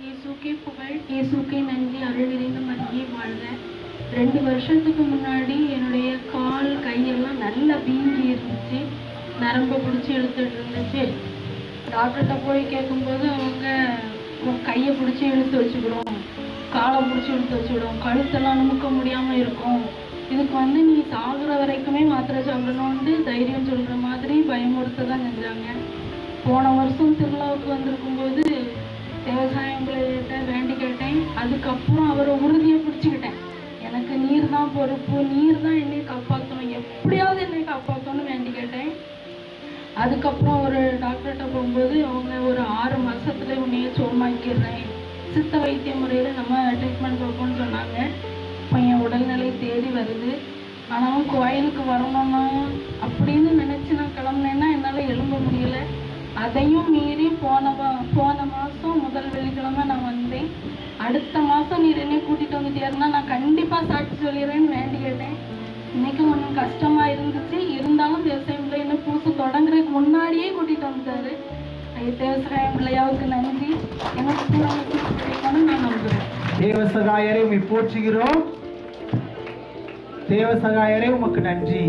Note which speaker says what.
Speaker 1: இயேசுக்கே புகழ், இயேசுக்கே நன்றி. அருள் நிறைந்த மரியே வாழ்க. 2 வருஷத்துக்கு முன்னாடி என்னுடைய கால் கையெல்லாம் நல்லா வீங்கி இருந்துச்சு, நரம்பை பிடிச்சி இழுத்துட்டு இருந்துச்சு. டாக்டர்கிட்ட போய் கேட்கும்போது அவங்க கையை பிடிச்சி இழுத்து வச்சுக்கிடும், காலை பிடிச்சி இழுத்து வச்சுக்கிடும், கழுத்தெல்லாம் நுமுக்க முடியாமல் இருக்கும், இதுக்கு நீ சாகுற வரைக்குமே மாத்திரை சாப்பிடணும்னு தைரியம் சொல்கிற மாதிரி பயமுறுத்த தான் செஞ்சாங்க. போன வருஷம் திருவிழாவுக்கு வந்திருக்கும்போது விவசாயம் பிள்ளைகிட்ட வேண்டி கேட்டேன். அதுக்கப்புறம் அவரை உறுதியை பிடிச்சிக்கிட்டேன். எனக்கு நீர் தான் பொறுப்பு, நீர் தான் என்னை காப்பாற்றணும், எப்படியாவது என்னை காப்பாற்றணும்னு வேண்டி கேட்டேன். அதுக்கப்புறம் ஒரு டாக்டர்கிட்ட போகும்போது அவங்க ஒரு 6 மாதத்துல உன்னையே சோமாக்கிடுறேன், சித்த வைத்திய முறையில் நம்ம ட்ரீட்மெண்ட் கொடுப்போம்னு சொன்னாங்க. இப்போ என் உடல்நிலை தேடி வருது. ஆனாலும் கோயிலுக்கு வரணும்னா அப்படின்னு நினச்சி நான் கிளம்புனேன்னா என்னால் எழும்ப முடியலை. அதையும் மீறி போன மாதம் முதல் வெள்ளிக்கிழமை நான் வந்தேன். அடுத்த மாதம் நீர் என்னை கூட்டிகிட்டு வந்துட்டேருன்னா நான் கண்டிப்பாக சாட்சி சொல்லிடுறேன்னு வேண்டி கேட்டேன். இன்னைக்கு கொஞ்சம் கஷ்டமாக இருந்துச்சு, இருந்தாலும் தேவசாயம் பிள்ளை என்ன பூசு தொடங்குறதுக்கு முன்னாடியே கூட்டிகிட்டு வந்துட்டாரு. தேவசாயம் பிள்ளையாவுக்கு நன்றி. எனக்கு கிடைக்கணும்னு நான் நம்புகிறேன்.
Speaker 2: தேவசகாயரை உம்மை போற்றுகிறோம். தேவசகாயரை உமக்கு நன்றி.